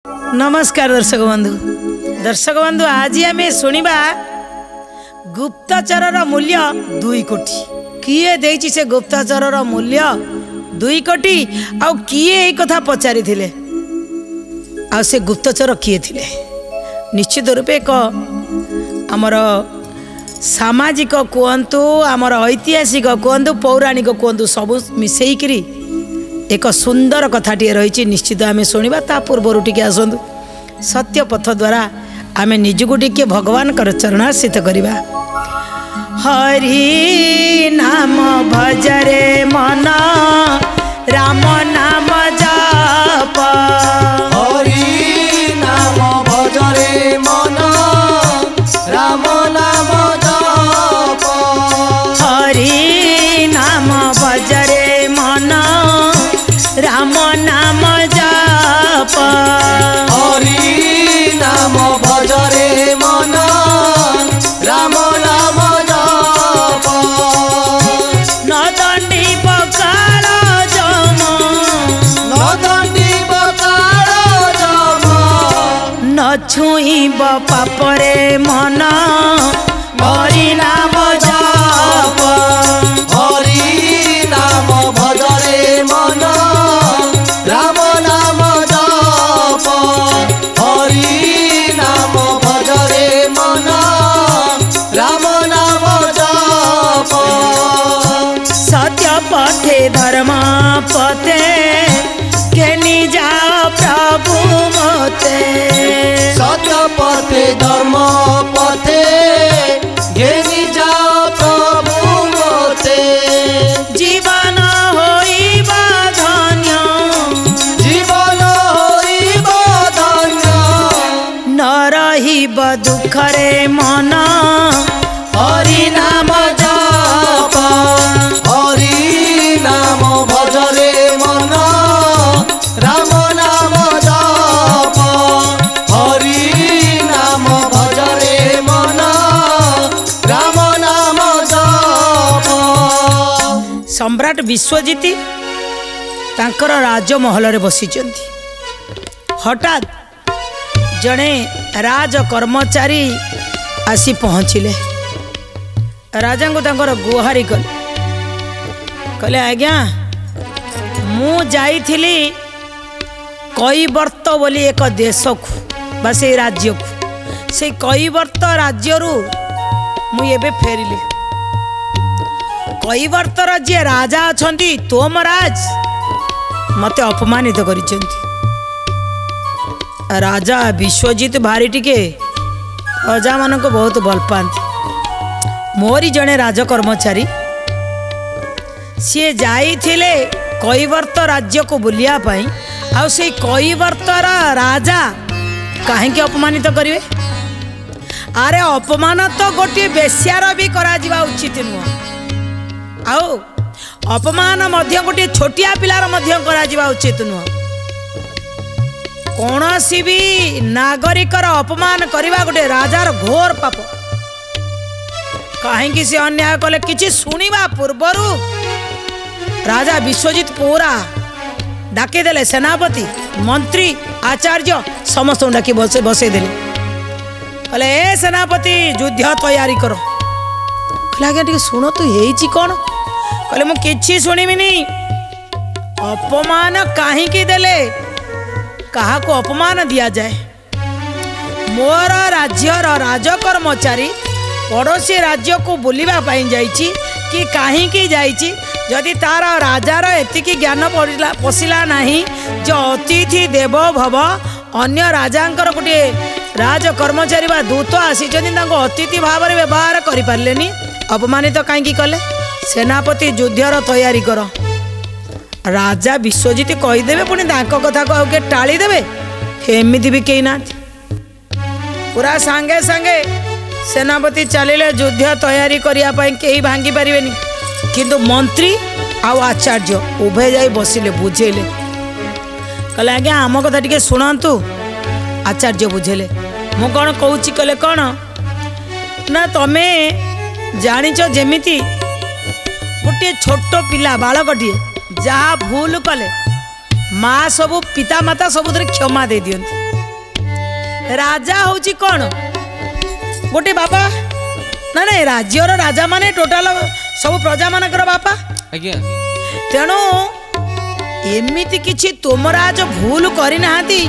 नमस्कार दर्शक बंधु आज आम शुणा गुप्तचर मूल्य 2 कोटी किए देइछि से गुप्तचर मूल्य 2 कोटी आउ किए ए कथा पचारि थिले आ से गुप्तचर किए थिले निश्चित रूपे एक आमर सामाजिक कहतु आमर ऐतिहासिक कहतु पौराणिक कहतु सब मिसेइकरी एक सुंदर कथाटे रही निश्चित आम शुणा ता पूर्वर टिके आसतु सत्य पथ द्वारा आम निजको टिके भगवान कर चरणार्चित करवा। हरि नाम भजरे मन राम नाम जप हरि नाम भजरे मन राम नाम जप हरि नाम भजरे मन राम नाम जप हरि नाम भजरे मन राम नाम जप न दंडी बकाल जम न दंडी बकाल जम न छुईब पापरे मन हरि नाम जप हरि नाम भजरे मन राम नाम जप हरि नाम भजरे मन राम नाम जप सत्य पथे धर्म पथे केनी जाओ प्रभु मते सत्य पथे धर्म पथे घेनी जाओ प्रभु मते जीवन होइबा धन्य जीवन होइब धन्य न रहिब दुखरे मन हरि नाम जप हरि नाम भजरे मन राम नाम जप हरि नाम भजरे मन राम नाम जप सम्राट विश्वजित तांकर राजमहल रे बसिचंती हठात जड़े राज कर्मचारी आसी पहुँचिले राजा को तांकर गुहारी कले आज्ञा मु जाइथिली कैवर्त बोली एक देश को बा से राज्य को से कैवर्त राज्य रु मु एबे फेरिली कैवर्तर जे राजा अछंती तोमराज मते अपमानित करिसेंती राजा विश्वजित भारी टिके प्रजा मान को बहुत भल पाती मोरी जड़े राज कर्मचारी सी जाइथिले कैवर्त राज्य को बुलिया पाई आ से कैवर्तर राजा कहीं अपमानित करिवे अरे अपमान तो गोटे बेश्यार भी करा जिबा उचित नुह आओ अपमान मध्य गोटे छोटिया पिलार मध्य करा जिबा उचित नुह कौनसी भी नागरिकर अपमान करवा गोटे राजार घोर पाप कहीं से अन्याय कले किछि सुनिबा पूर्वरु राजा विश्वजित पूरा डाके देले सेनापति मंत्री आचार्य समस्त डाकी बसई देले कहले ए सेनापति युद्ध तैयारी करो कहले आज्ञा टिके शुण तू हेइछि कोन कहले मु किछि सुनिबिनी अपमान काहे देले कहा को अपमान दिया जाए मोर राज्यर राजकर्मचारी पड़ोसी राज्य को बुलिबा पाई जाइछि कि कहीं जाइछि जदि तार राजार एतिकी ज्ञान पशिला नहीं जो अतिथि देव भव अन्य राजांकर गोटे राज कर्मचारी बा दूत आसीचंदी तांको अतिथि भाव में व्यवहार करि पारलेनी अपमानित तो कहीं कले सेनापति युद्धर तैयारी कर राजा विश्वजित कहीदेवे पुणी कथा को आगे टाली देवे एमती भी कहीं ना पूरा सांगे सांगे सेनापति चलिले युद्ध तैयारी करने कहीं भांगी पारे किंतु मंत्री आउ आचार्य उभय जाई बसिले बुझेले कहले आज्ञा आम कथा टिके शुणु आचार्य बुझेले मु कौन कहूँ कहले कौन ना तमे जानिच जेमिति गोटे छोट पिला बालकटिए जहाँ भूल कले माँ सबू पिता माता सबुद क्षमा दे दियंती राजा होची कौन गोटे बापा ना ना राज्यर राजा माने टोटाल सब प्रजा मानकर बापा आज्ञा तेणु एमिति किछि तुमरा जो भूल करि नाहंती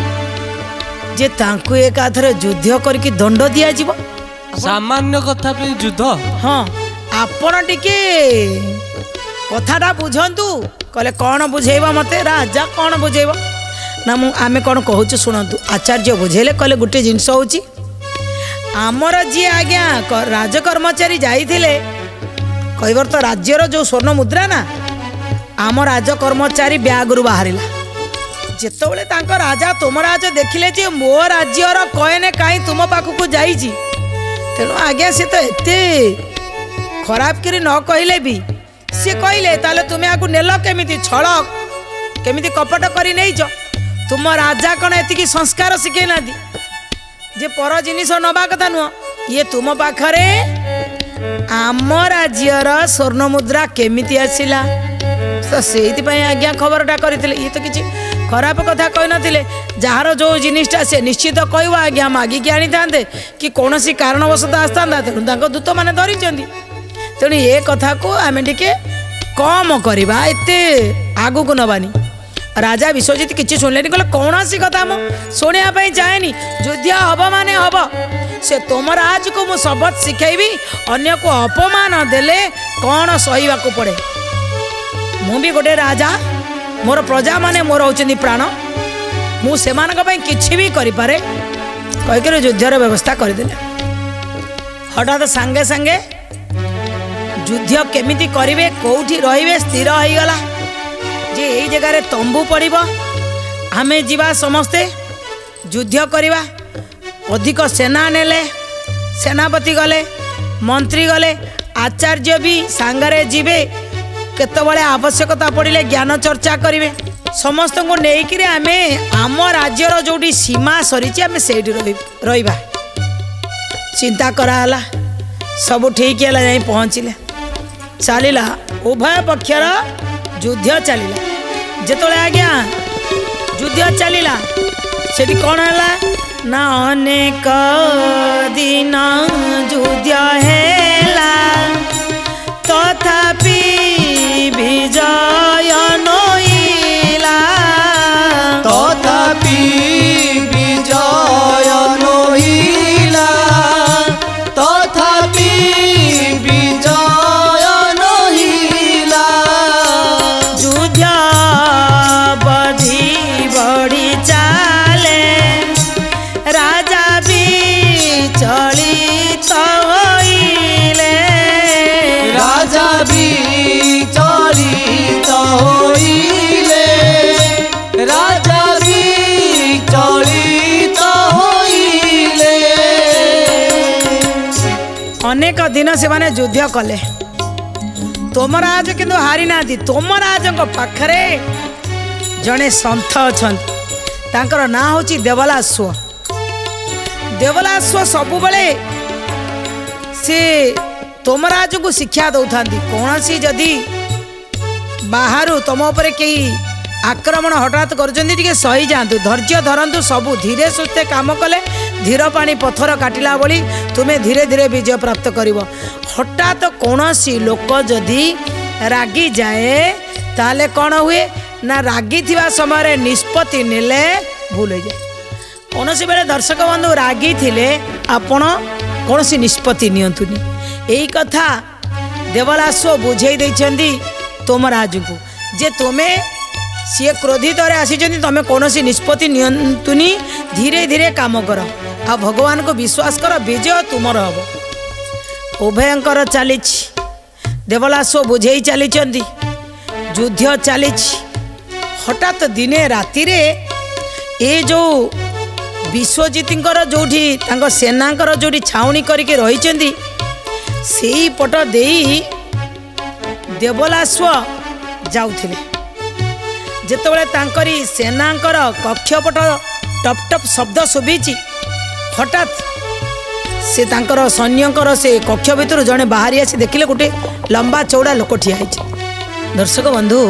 जे तांकु एकाथरे युद्ध करके दंड दिया जीव सामान्य कथा पे युद्ध हाँ आपण टिके कथाटा बुझंतु कहले कौन बुझेबा मते राजा कौन बुझेबा ना मु आमे कौन कहूछु शुणंतु आचार्य बुझेले कहले गुटे जिनस होची आमर जी आज्ञा राज कर्मचारी जाइथिले कहबर तो राज्यर जो स्वर्ण मुद्रा ना आम राज कर्मचारी ब्यागरु बाहरिला जेतबेले तांको राजा तुम राजा देखिले जे मो राज्यर कयने काई तुम पाखकु जाईची तेणु आज्ञा से तो एते खराब करी न कहले भी सी कहले ताले तुमे आकु नेल केमिति छळ केमिति कपट करी नैच तुम राजा कण एतिकी संस्कार शिखे नादी जे पर जिनिस नबा कथा नुह ये तुम पाखरे आम राज्यर स्वर्ण मुद्रा केमिति आसिला तो सेति पय आज्ञा खबरटा करथिले ये तो किछि खराब कथा कहि नथिले जार जो जिनिसटा से निश्चित कहवा आज्ञा मागी के आनी थांते कि कोनोसी कारणवशत आस्तांदा तेणु तांको दूत माने धरिचंदी तेणु ये कथा को आमे टिके कम करवा एते आगु को नबानी राजा विश्वजित किछि सुनलेनी कहले कौनसी कथा मो सुनिया पई जाएनी युद्ध हब माने हब से तुम राज को मु सबत शिखेबी अन्य को अपमान देले कौन सहीबा को पड़े मु भी गोटे राजा मोर प्रजा माने मोर होचनी प्राण मु सेमानक पई किछि भी करि पारे कहि के युद्धर व्यवस्था कर देले हठात संगे संगे युद्ध केमिति करिवे कोठी रहिबे स्थिर होई गला जे एई जगह रे तंबू पड़िबो आमे जीवा समस्ते युद्ध करिवा अधिक सेना नेले सेनापति गले मंत्री गले आचार्य भी सांगरे जीवे केतबळे आवश्यकता पड़िले ज्ञान चर्चा करिवे समस्त को नेइकिरे आमे आम राज्यर जोडी सीमा सरीची आमे सेठी रहिबा चिंता कराला सब ठीक है जाई पहुँचले चलिला उभय पक्षर युद्ध चलिला जेतोले आज्ञा युद्ध चलिला सेठी कौन है ना अनेक दिन युद्ध हेला तथापि विजय नइला तथापि विजय नइला तथापि विजय नइला युद्ध बधी बड़ी चाले राजा भी चलित होइले राजा भी चलित होइले राजा भी चलित होइले अनेक दिन से माने युद्ध कले तुम राज किंतु हारी नाती तुम राज पाखरे जड़े सन्थ अच्छा तांकर ना होची देवलाश्व देवलाश्व सब बेले से तुम राज को शिक्षा दौथा कौन सी जदि बाहर तुम उपरे कई आक्रमण हठात कर सही जातु धैर्य धरतु सबू धीरे सुस्थे काम कले धीर पानी पत्थर काटिला भली तुम्हें धीरे धीरे विजय प्राप्त कर हठात कौन सी लोक जदि रागी जाए ताले कौन हुए ना रागी थिबा समय निष्पत्ति नेले भूल हो जाए कौन सी बेले दर्शक बंधु रागी थिले आपण कौन सी निष्पत्ति नियंतुनी यही कथा देवलाश्व बुझे देइछंदी तुम राज को जे तुम्हें सी क्रोधित आसी तुम कौन सी निष्पत्ति नियंतुनी धीरे धीरे काम कर आ भगवान को विश्वास कर विजय तुमर हम उभयंकर चली देवलाश्व बुझे चली युद्ध चली हठात दिने राति रे ए जो विश्वजितर जोठी सेनाकर जोठी छाउनी करके रही से पट दे देवलाश्व जाउथिले जेतबेले तांकरी सेनाकर कक्षपट टप टप शब्द शुभिची हठात से तांकर सैन्यकर से कक्ष भितर जड़े बाहरी आसी देखिले गोटे लंबा चौड़ा लोक ठिया दर्शक बंधु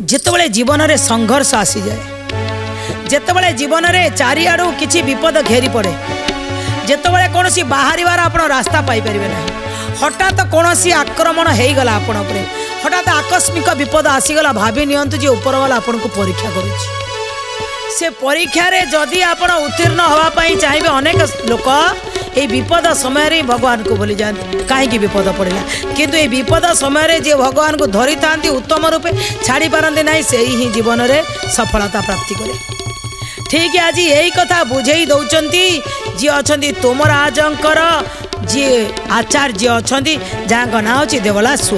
जितेबाला जीवन में संघर्ष आसी जाए जेतेबेले जीवन में चारिआडू किसी विपद घेरी पड़े जेतेबेले कौन सी बाहर आप रास्ता पाइपर ना हठात कौन आक्रमण हो गला आपण उपरे हठात आकस्मिक विपद आसीगला भाभी नियंतु जे ऊपर वाला आपन को परीक्षा करुछि से परीक्षा रे जदि आपण उत्तीर्ण होवा पई चाहिए अनेक लोक ये विपद समय भगवान को भूली जाती कहीं विपद पड़ेगा किंतु ये विपद समय जे भगवान को धरी था उत्तम रूपे छाड़ी पारती ना से ही जीवन में सफलता प्राप्ति करे ठीक है। आज यही कथा बुझे दौरान जी अच्छा तुम राजंकर जी आचार्य अच्छा जहाँ ना हूँ देवलास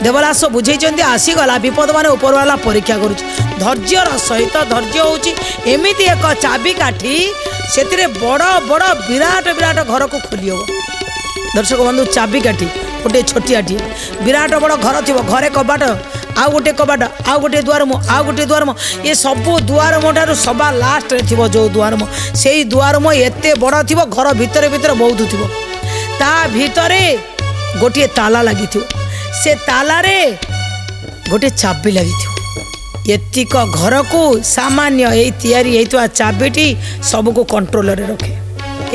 देवलास बुझे आसीगला विपद मान ऊपर वाला परीक्षा करुच धैर्यर सहित धैर्य हूँ एमती एक चाबी काठी से बड़ बड़ विराट विराट घर को खोली हम दर्शक बंधु चाबी काठी गोटे छोटियाटी विराट बड़ घर थी घरे कबाट आउ गोटे कबाट आउ गोटे दुआर मुह आउ गोटे दुआर मुह ये सबू दुआर मुह ठार सभा लास्ट रे थी जो दुआर मुह से दुआर मुह एते बड़ थी घर भितर भितर बहुत थी ता भितरे गोटे ताला लगी से तालारे गोटे चाबी लगी एतिक घर को सामान्य ये चाबीटी सबको कंट्रोल रे रखे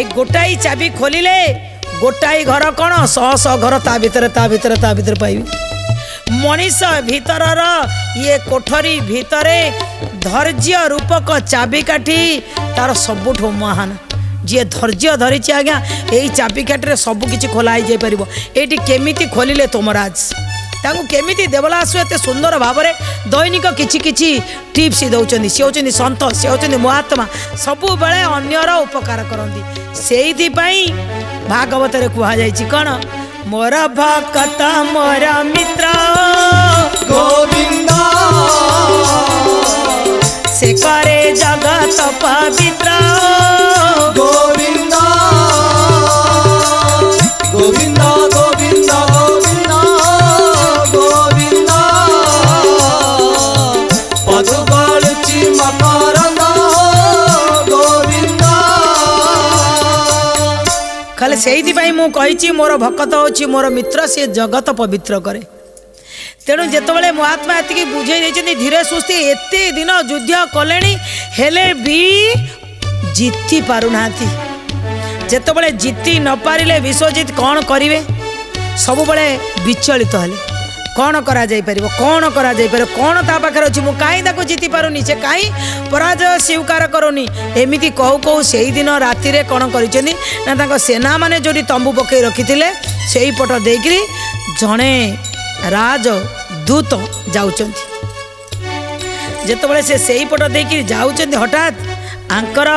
एक गोटाई चाबी खोलिले गोटाई घर कौन शह शह घर ता भीतर पाइबे मनीष भीतर ये कोठरी भितरे धैर्य रूपक चाबी काठी तार सबुठ महान जी धैर्य धरी आज्ञा यही चाबी काठी सबकि खोलाई जापर ये केमिति खोलिले तुम राज ताकू केमिति देवलास एत सुंदर भाव में दैनिक किछि किछि टिप्स दौरान सी होती सन्त सी होती महात्मा सबु बेले अन्यर उपकार करती से भागवत कहुई कौन मोर भक्त मोर मित्र गोविंद से करे जगत पवित्र गोविंद गोविंद गोविंद गोविंद गोविंद पदुगलुचि मकरंद गोविंद खाली से मुझे मोर भक्त हो मोर मित्र से जगत पवित्र करे तेणु जितेबाला महात्मा ये बुझे धीरे सुस्ती एत दिन युद्ध कले हेले भी जीति पारुना जितेबाला जीति न पारे विश्वजित कौन करेंगे सब बड़े विचलित हेले कौन करा जाई परिबो कौन करा जाई परिबो कौन ता पाखरे अछि मु काई ताको जीति पारुनी से काई पराजय स्वीकार करूनी एमिति कहू कहू से दिन राति रे कौन करिसेनी ना ताको सेना माने जोडी तंबू पकई रखिथिले सेही पट देकरी जणे राज दूत जाउचंती जेतबेले से सेही पट देकरी जाउचंती हठात आंकर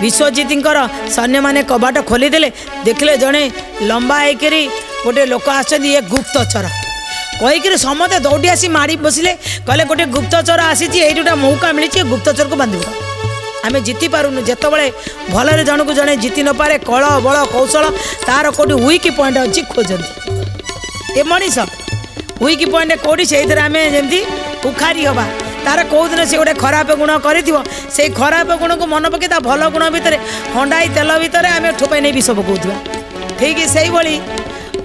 विश्वजितर सैन्य माने कबाट खोली देले देखले जणे लंबा हेकरी गोटे लोक आछंती ये गुप्तचर कहीकि समस्ते दौड़ी आसी माड़ी बसिले कहले गोटे गुप्तचर आसी गोटे मौका मिली गुप्तचर को बांध आम जीति पारुनु जितेबाला भलरे जन को जड़े जीति न पारे कल बल कौशल तार कौटी वीक पॉइंट अच्छी खोजती ए मनीष वीक पॉइंट कौटी से आम जमी उखारी हवा तार कौ दिन से गोटे खराब गुण कर खराब गुण को मन पकई भल गुण भितर हंडाई तेल भितर आम ठोपाई नहीं विष पकाउवा ठीक से भाई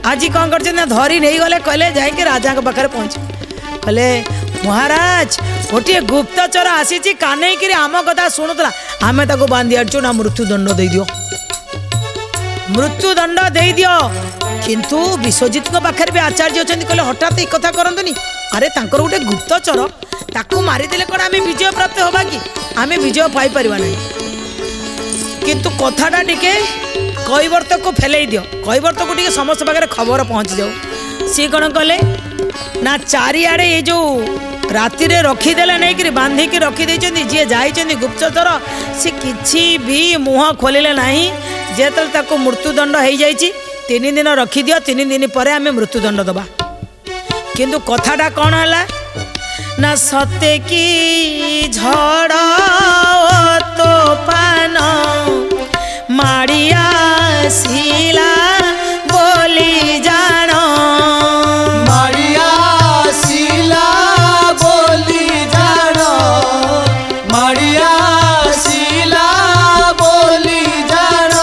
आज कौन कर धरी नहीं गले कहले जाइए राजा के पाखे पहुँच कहले महाराज गोटे गुप्तचर आसी काने कि आम कथा शुणुला आम ताको बांधि आड़चु ना मृत्युदंड दे दियो मृत्युदंड दे दियो किंतु विश्वजित पाखे भी आचार्य अच्छा कहले हठात एक कथा करतुनि अरे तांकर गोटे गुप्तचर ताकू मारिदेले कौन आम विजय प्राप्त होगा कि आम विजय पाइपर ना किंतु कथाटा टिके कैवर्तक को फेल दियो कैवर्तक को टिके समस्त पाखे खबर पहुँची जाऊ सी कौन कले ना चारिआडे ये जो राति रे रखीदेले नहीं कि बांधिकी रखीदे जी जाइए गुप्तचर सी किसी भी मुह खोलिले नहीं जेत मृत्युदंड हो जाइए 3 दिन रखीदियो 3 दिन पर आम मृत्युदंड दबा किंतु कथाटा कौन है ना सत्य की झड़ तोफान माड़िया शिला बोली जान माड़िया शिला बोली जान माड़िया शिला बोली जान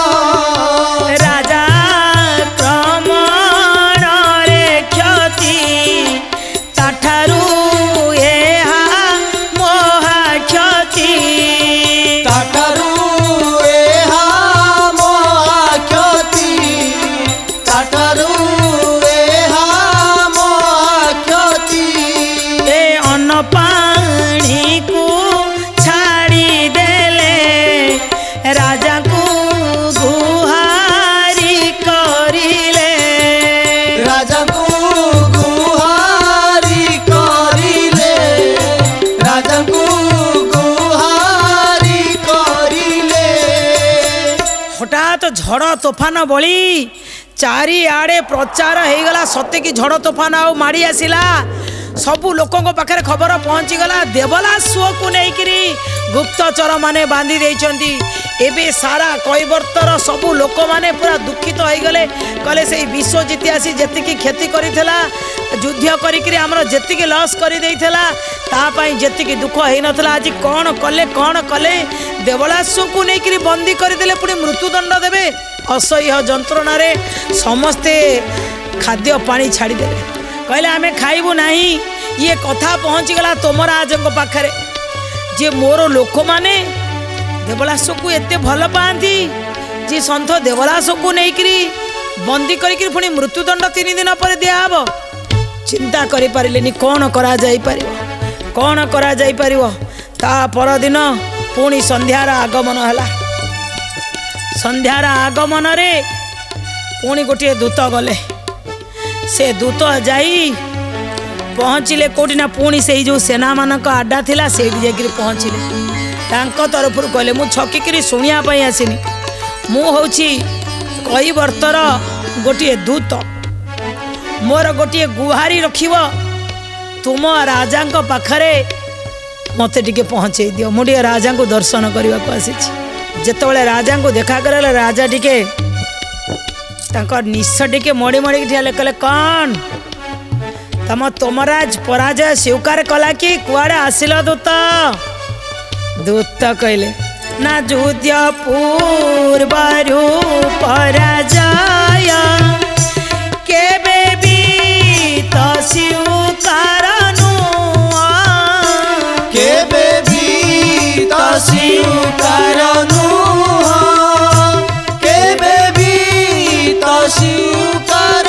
राजा क्रमण रे क्षति ताठारू एहा मोहा क्षति हठात झड़ तोफान बड़ी चारिआडे प्रचार हो गला सत्य की झड़ तोफान आउ माड़ी आसिला सबू लोकों पाखे खबर पहुँचीगला देवला सुओ को लेकरी गुप्तचर माने बांधी देइचंती एबे सारा कैवर्तर सबू लोक माने पूरा दुखित हो गले कहले से विश्वजित आसी जेतिकी क्षति करिथला युद्ध करिकरी हमर जेतिकी लॉस करि देइथला ता पई जेतिकी दुख हेइ नथला आज कोन कले देवलासु को नेकरी बंदी करदेले पुणी मृत्युदंड देवे असह्य जंत्रणा रे समस्ते खाद्य पानी छाड़ीदेले कहले आमे खाइबू नहीं ये कथा पहुँची गला तुम राजों पाखरे जे मोर लोक माने देवलासु को एते भल पाती जे सन्थ देवलासु को नेकरी बंदी करिकरी पुणी मृत्युदंड 3 दिन पर दियाहब चिंता करि पारिलेनी कौन करा जाई परिवो कौन करा जाई परिवो ता पर दिन पुणी संध्यार आगमन है संध्यार आगमन रे पुणी गोटे दूत गले से दूत जाई पहुँचले कौटी ना पुणी से जो सेना मानक आड्डा थिला से जाकर पहुँचले तांको तरफ कहले मु छकिकी शुणिया आसनी मु हूँ कैवर्तर गोटे दूत मोर गोटे गुहारी रखिव तुम राजा पाखरे मते टिके पहुँचे दियो मुझे राजा को दर्शन करने को आसी जितेबाला राजा को देखा कर राजा टिके निश टिके मोड़ी मोड़ी ठियाले कहले कौन तमराज पराजय स्वीकार कला कि कुआड़े आसिल दूत दूत कहले ना युद्ध पूर्वरु पराजय केबे भी तो स्वीकार केबे भी तो स्वीकार केबे भी तो स्वीकार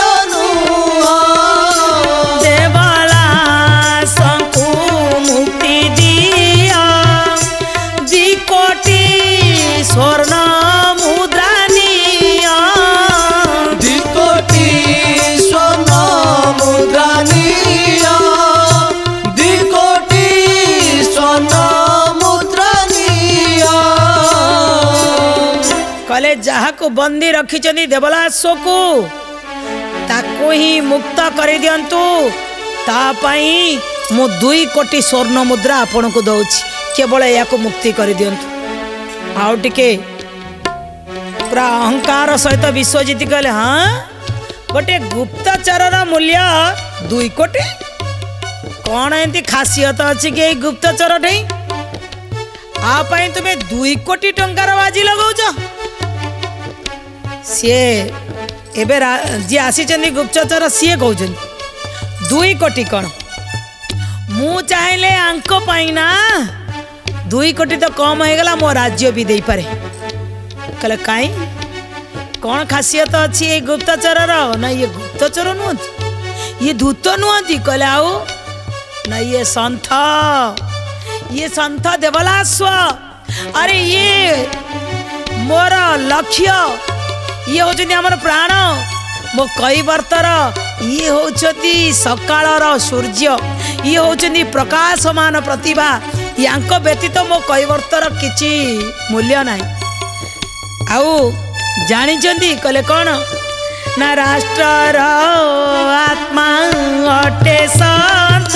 देवलासु मुक्ति दिया 2 कोटी स्वर्ण मुद्रा निया 2 कोटी स्वर्ण मुद्रा निया 2 कोटी स्वर्ण मुद्रा निया कहले जहा को बंदी रखी देवलासु को ताको ही मुक्त कर दियंतु तापाई मु 2 कोटी स्वर्ण मुद्रा आपण को दउछि केवल या को मुक्ति कर दियंतु आउ टिके पूरा अहंकार सहित विश्वजित कहले हाँ गोटे गुप्तचर मूल्य 2 कोटी कौन एंती खासियत अच्छी कि गुप्तचर ठे आपाई तुम्हें 2 कोटी टंकार बाजी लगाउछ सी एबे जी आसी गुप्तचर सी कहते 2 कोटी कौन मु चाहले आंक पाइना 2 कोटी तो कम हो गला मो राज्य भी दे पारे कहले काई कौन खासियत अच्छी ये गुप्तचर ना ये गुप्तचर नुहति ये दूत नुहति कहले आओ ना ये संथ देवलासु अरे ये मोर लक्ष्य ये होचंदी हमर प्राण मो कैवर्तर ये होचंदी सकाळर सूर्य ये होचंदी प्रकाशमान प्रतिभा यांक व्यतीत मो कैवर्तर किछि मूल्य नाही आउ जानिचंदी कहले कौन ना राष्ट्रर आत्मा अटे संथ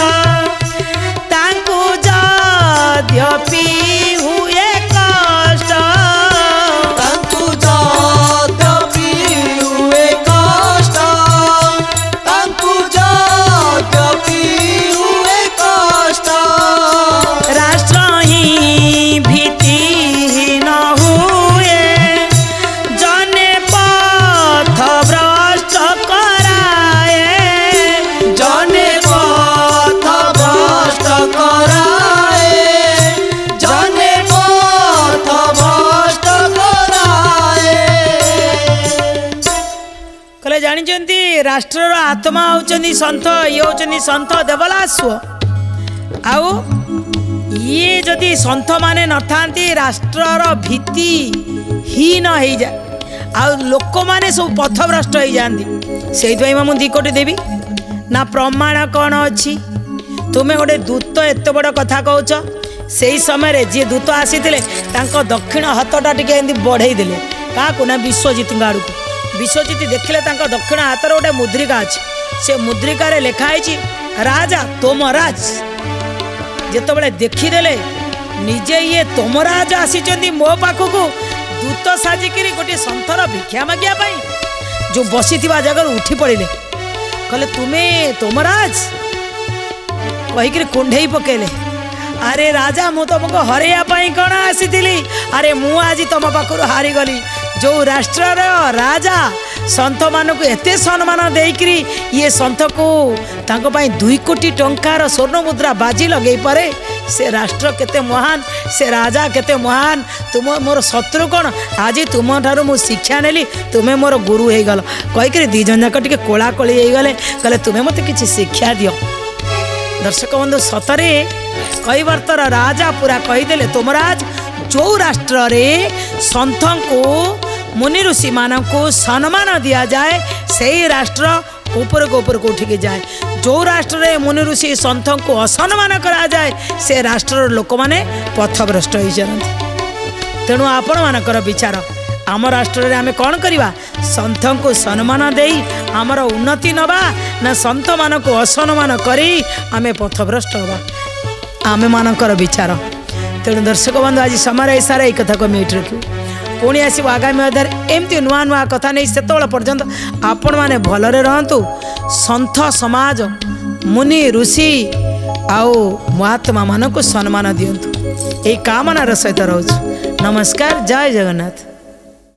तांकु यद्यपि हुए कष्ट तांकु यद्यपि हुए कष्ट तांकु यद्यपि हुए कष्ट राष्ट्र ही भीति न हुए जने पथ भ्रष्ट कराए जने पथ भ्रष्ट कराए जने पथ भ्रष्ट कराए कहले जानिचंती राष्ट्रर आत्मा होचंदी संत ये होचंदी संत देवलासु आउ ये जदि संत माने न थांती राष्ट्रर भीति हीन हो जाए आ लोक माने सब पथभ्रष्ट हो जाती से मुझे 2 कोटी देवी ना प्रमाण कौन अच्छी तुम्हें गोटे दूत एत बड़ कथा कहूच से समय जी दूत आसी दक्षिण हाथटा टे बढ़ई देले क्या ना विश्वजित आड़ को विश्वजित देखिले दक्षिण हाथ गोटे मुद्रिका अच्छी से मुद्रिकार लिखाई राजा तोम राज जिते देखीदे निजे ये तोम राज आसी मो पाखक दूत साजिकी गोटे सन्थर भिक्षा मागिया जो बसी जगह उठी पड़े कहले तुम्हें तोम राज कहीकि कुंडे पकेले अरे राजा मु तुमको हरैयापाई कौन आसी अरे मु आज तुम पाखु हारीगली जो राष्ट्र राजा सन्थ मान को एते सम्मान देकरी ये सन्थ को 2 कोटी टंकार स्वर्ण मुद्रा बाजी लगे पारे से राष्ट्र केते महान से राजा केते महान तुम मोर शत्रु कौन आज तुम ठारू मु शिक्षा नेली तुम्हें मोर गुरु हो गल कहीकि 2 जन जाक टिके कोला कोली गले कहले तुम्हें मत किसी शिक्षा दियो। दर्शक बंधु सतरे कई बार तर राजा पूरा कहीदेले तुम राज जो राष्ट्र रे सन्थ को मुनि ऋषि मान को सम्मान दि जाए से राष्ट्र ऊपर को उठिके जाए जो राष्ट्र रे मुनि ऋषि सन्थ को असम्मान करा जाए से राष्ट्र लोक माने पथभ्रष्ट हो जाती। तेणु आपण मानकर विचार आम राष्ट्र रे आमे कौन करवा सन्थ को सम्मान देई आमर उन्नति नबा ना सन्थ मान को असम्मान करी आमे पथभ्रष्ट हवा आमे मानकर विचार। तेणु दर्शक बंधु आज समय सारा एक कथा को मीट रखू पुणी आसो आगामी अध्याय एमती नुआ नुआ कथा नहीं से पर्यंत आपण मैंने भलरे रहतु सन्थ समाज मुनि ऋषि आउ महात्मा मान को सम्मान दिंतु यही कामनार सहित रोचु। नमस्कार, जय जगन्नाथ।